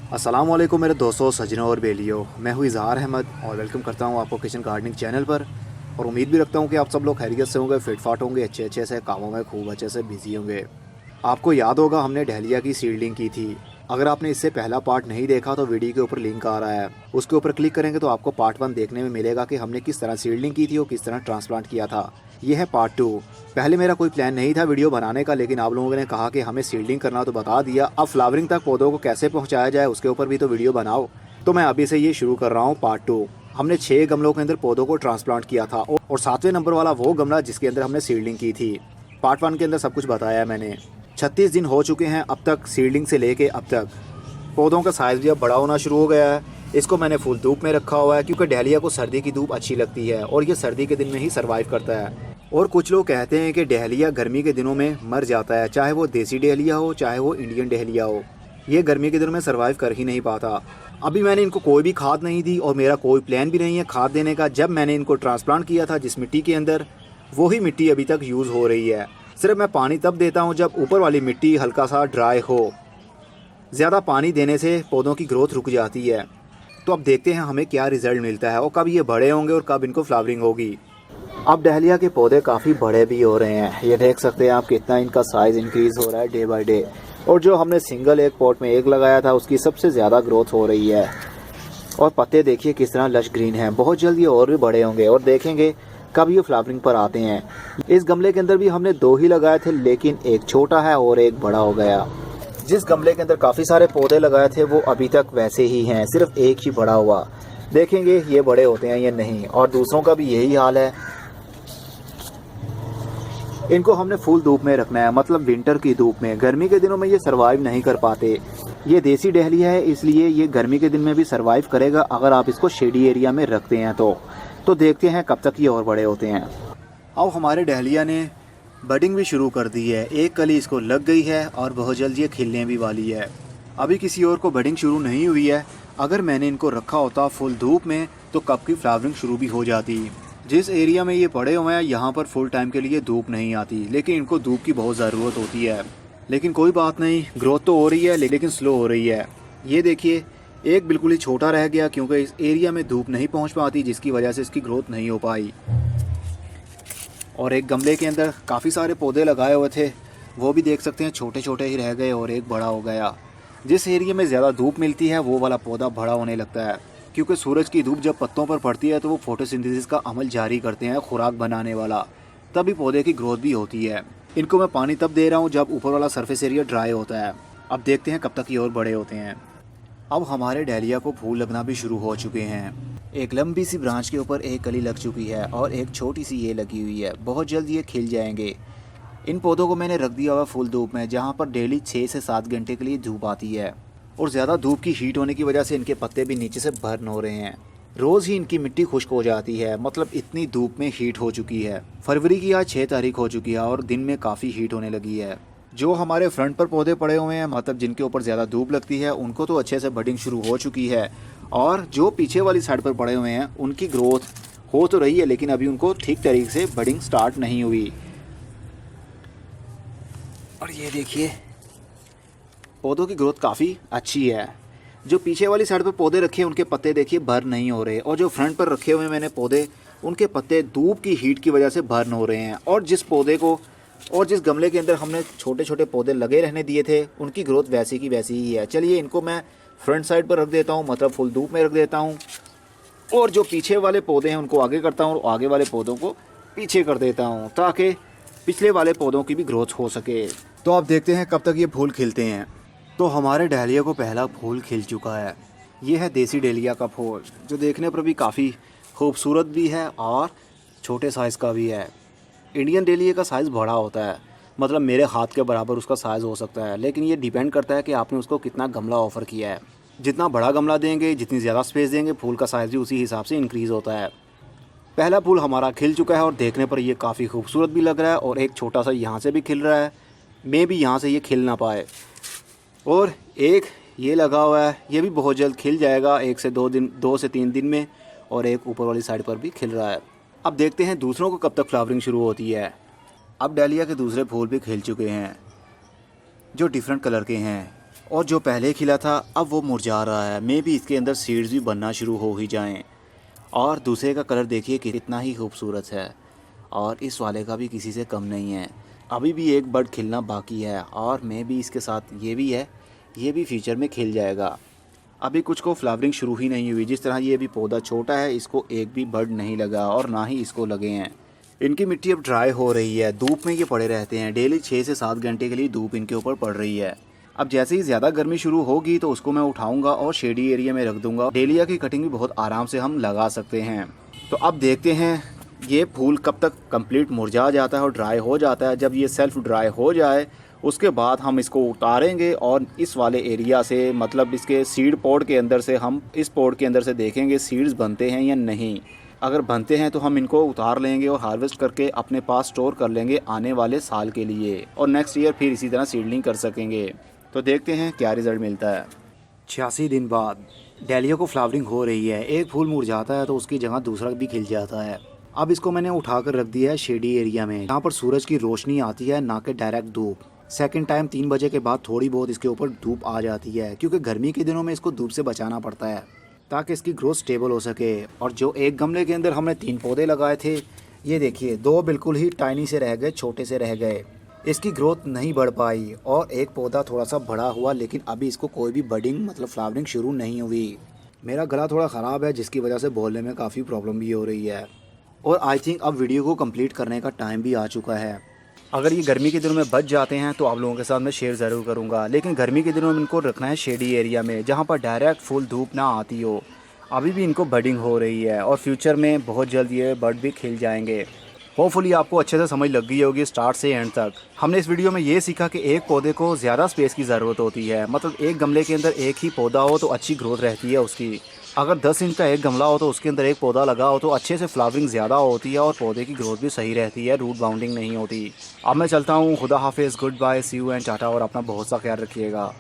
अस्सलाम वालेकुम मेरे दोस्तों, सजनों और बेलियों। मैं हूँ इज़हार अहमद और वेलकम करता हूँ आपको किचन गार्डनिंग चैनल पर। और उम्मीद भी रखता हूँ कि आप सब लोग खैरियत से होंगे, फिट फाट होंगे, अच्छे अच्छे से कामों में खूब अच्छे से बिजी होंगे। आपको याद होगा हमने डहलिया की सीडलिंग की थी। अगर आपने इससे पहला पार्ट नहीं देखा तो वीडियो के ऊपर लिंक आ रहा है, उसके ऊपर क्लिक करेंगे तो आपको पार्ट 1 देखने में मिलेगा कि हमने किस तरह सीडलिंग की थी और किस तरह ट्रांसप्लांट किया था। ये है पार्ट 2। पहले मेरा कोई प्लान नहीं था वीडियो बनाने का, लेकिन आप लोगों ने कहा कि हमें सीडलिंग करना तो बता दिया, अब फ्लावरिंग तक पौधों को कैसे पहुंचाया जाए उसके ऊपर भी तो वीडियो बनाओ। तो मैं अभी से ये शुरू कर रहा हूँ पार्ट 2। हमने 6 गमलों के अंदर पौधों को ट्रांसप्लांट किया था और 7वें नंबर वाला वो गमला जिसके अंदर हमने सीडलिंग की थी। पार्ट 1 के अंदर सब कुछ बताया है मैंने। 36 दिन हो चुके हैं अब तक सीडलिंग से लेके अब तक। पौधों का साइज़ भी अब बड़ा होना शुरू हो गया है। इसको मैंने फुल धूप में रखा हुआ है क्योंकि डहलिया को सर्दी की धूप अच्छी लगती है और ये सर्दी के दिन में ही सर्वाइव करता है। और कुछ लोग कहते हैं कि डहलिया गर्मी के दिनों में मर जाता है, चाहे वो देसी डहलिया हो चाहे वो इंडियन डहलिया हो। ये गर्मी के दिनों में सर्वाइव कर ही नहीं पाता। अभी मैंने इनको कोई भी खाद नहीं दी और मेरा कोई प्लान भी नहीं है खाद देने का। जब मैंने इनको ट्रांसप्लांट किया था जिस मिट्टी के अंदर, वही मिट्टी अभी तक यूज़ हो रही है। सिर्फ मैं पानी तब देता हूँ जब ऊपर वाली मिट्टी हल्का सा ड्राई हो। ज़्यादा पानी देने से पौधों की ग्रोथ रुक जाती है। तो अब देखते हैं हमें क्या रिज़ल्ट मिलता है और कब ये बड़े होंगे और कब इनको फ्लावरिंग होगी। अब डहलिया के पौधे काफ़ी बड़े भी हो रहे हैं, ये देख सकते हैं आप कितना इनका साइज़ इंक्रीज़ हो रहा है डे बाय डे। और जो हमने सिंगल एक पॉट में एक लगाया था उसकी सबसे ज़्यादा ग्रोथ हो रही है। और पत्ते देखिए किस तरह लश ग्रीन हैं। बहुत जल्द ये और भी बड़े होंगे और देखेंगे कब ये फ्लावरिंग पर आते हैं। इस गमले के अंदर भी हमने 2 ही लगाए थे, लेकिन एक छोटा है और एक बड़ा हो गया। जिस गमले के अंदर काफ़ी सारे पौधे लगाए थे वो अभी तक वैसे ही हैं, सिर्फ एक ही बड़ा हुआ। देखेंगे ये बड़े होते हैं या नहीं। और दूसरों का भी यही हाल है। इनको हमने फुल धूप में रखना है, मतलब विंटर की धूप में। गर्मी के दिनों में ये सरवाइव नहीं कर पाते। ये देसी डहलिया है इसलिए ये गर्मी के दिन में भी सरवाइव करेगा अगर आप इसको शेडी एरिया में रखते हैं तो देखते हैं कब तक ये और बड़े होते हैं। अब हमारे डहलिया ने बडिंग भी शुरू कर दी है। एक कली इसको लग गई है और बहुत जल्द ये खिलने भी वाली है। अभी किसी और को बडिंग शुरू नहीं हुई है। अगर मैंने इनको रखा होता फुल धूप में तो कब की फ्लावरिंग शुरू भी हो जाती। जिस एरिया में ये पड़े हुए हैं यहाँ पर फुल टाइम के लिए धूप नहीं आती, लेकिन इनको धूप की बहुत ज़रूरत होती है। लेकिन कोई बात नहीं, ग्रोथ तो हो रही है लेकिन स्लो हो रही है। ये देखिए एक बिल्कुल ही छोटा रह गया क्योंकि इस एरिया में धूप नहीं पहुँच पाती, जिसकी वजह से इसकी ग्रोथ नहीं हो पाई। और एक गमले के अंदर काफ़ी सारे पौधे लगाए हुए थे, वो भी देख सकते हैं छोटे छोटे ही रह गए और एक बड़ा हो गया। जिस एरिया में ज़्यादा धूप मिलती है वो वाला पौधा बड़ा होने लगता है, क्योंकि सूरज की धूप जब पत्तों पर पड़ती है तो वो फोटोसिंथेसिस का अमल जारी करते हैं, खुराक बनाने वाला। तभी पौधे की ग्रोथ भी होती है। इनको मैं पानी तब दे रहा हूँ जब ऊपर वाला सरफेस एरिया ड्राई होता है। अब देखते हैं कब तक ये और बड़े होते हैं। अब हमारे डहलिया को फूल लगना भी शुरू हो चुके हैं। एक लंबी सी ब्रांच के ऊपर एक कली लग चुकी है और एक छोटी सी ये लगी हुई है। बहुत जल्द ये खिल जाएंगे। इन पौधों को मैंने रख दिया हुआ फुल धूप में, जहाँ पर डेली 6 से 7 घंटे के लिए धूप आती है। और ज़्यादा धूप की हीट होने की वजह से इनके पत्ते भी नीचे से बर्न हो रहे हैं। रोज़ ही इनकी मिट्टी खुश्क हो जाती है, मतलब इतनी धूप में हीट हो चुकी है। फरवरी की आज 6 तारीख हो चुकी है और दिन में काफ़ी हीट होने लगी है। जो हमारे फ्रंट पर पौधे पड़े हुए हैं, मतलब जिनके ऊपर ज़्यादा धूप लगती है, उनको तो अच्छे से बडिंग शुरू हो चुकी है। और जो पीछे वाली साइड पर पड़े हुए हैं उनकी ग्रोथ हो तो रही है, लेकिन अभी उनको ठीक तरीके से बडिंग स्टार्ट नहीं हुई। और ये देखिए पौधों की ग्रोथ काफ़ी अच्छी है। जो पीछे वाली साइड पर पौधे रखे हैं उनके पत्ते देखिए बर्न नहीं हो रहे, और जो फ्रंट पर रखे हुए हैं मैंने पौधे, उनके पत्ते धूप की हीट की वजह से बर्न हो रहे हैं। और जिस गमले के अंदर हमने छोटे छोटे पौधे लगे रहने दिए थे उनकी ग्रोथ वैसी की वैसी ही है। चलिए इनको मैं फ्रंट साइड पर रख देता हूँ, मतलब फुल धूप में रख देता हूँ। और जो पीछे वाले पौधे हैं उनको आगे करता हूँ और आगे वाले पौधों को पीछे कर देता हूँ, ताकि पिछले वाले पौधों की भी ग्रोथ हो सके। तो आप देखते हैं कब तक ये फूल खिलते हैं। तो हमारे डहलिया को पहला फूल खिल चुका है। ये है देसी डहलिया का फूल, जो देखने पर भी काफ़ी खूबसूरत भी है और छोटे साइज़ का भी है। इंडियन डहलिया का साइज़ बड़ा होता है, मतलब मेरे हाथ के बराबर उसका साइज़ हो सकता है, लेकिन ये डिपेंड करता है कि आपने उसको कितना गमला ऑफ़र किया है। जितना बड़ा गमला देंगे, जितनी ज़्यादा स्पेस देंगे, फूल का साइज़ भी उसी हिसाब से इंक्रीज़ होता है। पहला फूल हमारा खिल चुका है और देखने पर ये काफ़ी खूबसूरत भी लग रहा है। और एक छोटा सा यहाँ से भी खिल रहा है, मे भी यहाँ से ये खिल ना पाए। और एक ये लगा हुआ है, ये भी बहुत जल्द खिल जाएगा, 2 से 3 दिन में। और एक ऊपर वाली साइड पर भी खिल रहा है। अब देखते हैं दूसरों को कब तक फ्लावरिंग शुरू होती है। अब डहलिया के दूसरे फूल भी खिल चुके हैं, जो डिफरेंट कलर के हैं। और जो पहले खिला था अब वो मुरझा रहा है। मे भी इसके अंदर सीड्स भी बनना शुरू हो ही जाएं। और दूसरे का कलर देखिए कि कितना ही खूबसूरत है, और इस वाले का भी किसी से कम नहीं है। अभी भी एक बर्ड खिलना बाकी है, और मे भी इसके साथ ये भी है, ये भी फ्यूचर में खिल जाएगा। अभी कुछ को फ्लावरिंग शुरू ही नहीं हुई। जिस तरह ये भी पौधा छोटा है, इसको एक भी बर्ड नहीं लगा और ना ही इसको लगे हैं। इनकी मिट्टी अब ड्राई हो रही है, धूप में ये पड़े रहते हैं। डेली 6 से 7 घंटे के लिए धूप इनके ऊपर पड़ रही है। अब जैसे ही ज़्यादा गर्मी शुरू होगी तो उसको मैं उठाऊंगा और शेडी एरिया में रख दूंगा। डेलिया की कटिंग भी बहुत आराम से हम लगा सकते हैं। तो अब देखते हैं ये फूल कब तक कंप्लीट मुरझा जाता है और ड्राई हो जाता है। जब ये सेल्फ ड्राई हो जाए उसके बाद हम इसको उतारेंगे और इस वाले एरिया से, मतलब इसके सीड पॉड के अंदर से, हम इस पॉड के अंदर से देखेंगे सीड्स बनते हैं या नहीं। अगर बनते हैं तो हम इनको उतार लेंगे और हार्वेस्ट करके अपने पास स्टोर कर लेंगे आने वाले साल के लिए, और नेक्स्ट ईयर फिर इसी तरह सीडलिंग कर सकेंगे। तो देखते हैं क्या रिज़ल्ट मिलता है। 86 दिन बाद डेलिया को फ्लावरिंग हो रही है। एक फूल मुरझाता है तो उसकी जगह दूसरा भी खिल जाता है। अब इसको मैंने उठाकर रख दिया है शेडी एरिया में, जहाँ पर सूरज की रोशनी आती है, ना कि डायरेक्ट धूप। सेकंड टाइम 3 बजे के बाद थोड़ी बहुत इसके ऊपर धूप आ जाती है, क्योंकि गर्मी के दिनों में इसको धूप से बचाना पड़ता है ताकि इसकी ग्रोथ स्टेबल हो सके। और जो एक गमले के अंदर हमने 3 पौधे लगाए थे, ये देखिए 2 बिल्कुल ही टाइनी से रह गए, छोटे से रह गए। इसकी ग्रोथ नहीं बढ़ पाई और एक पौधा थोड़ा सा बड़ा हुआ, लेकिन अभी इसको कोई भी बडिंग मतलब फ्लावरिंग शुरू नहीं हुई। मेरा गला थोड़ा ख़राब है जिसकी वजह से बोलने में काफ़ी प्रॉब्लम भी हो रही है। और आई थिंक अब वीडियो को कंप्लीट करने का टाइम भी आ चुका है। अगर ये गर्मी के दिनों में बच जाते हैं तो आप लोगों के साथ मैं शेयर ज़रूर करूँगा, लेकिन गर्मी के दिनों में इनको रखना है शेडी एरिया में, जहाँ पर डायरेक्ट फुल धूप ना आती हो। अभी भी इनको बडिंग हो रही है और फ्यूचर में बहुत जल्द ये बर्ड भी खिल जाएंगे। होपफुली आपको अच्छे से समझ लग गई होगी स्टार्ट से एंड तक। हमने इस वीडियो में ये सीखा कि एक पौधे को ज़्यादा स्पेस की ज़रूरत होती है, मतलब एक गमले के अंदर एक ही पौधा हो तो अच्छी ग्रोथ रहती है उसकी। अगर 10 इंच का एक गमला हो तो उसके अंदर एक पौधा लगा हो तो अच्छे से फ्लावरिंग ज़्यादा होती है और पौधे की ग्रोथ भी सही रहती है, रूट बाउंडिंग नहीं होती। अब मैं चलता हूँ, खुदा हाफिज़, good bye, see you and tata, और अपना बहुत सा ख्याल रखिएगा।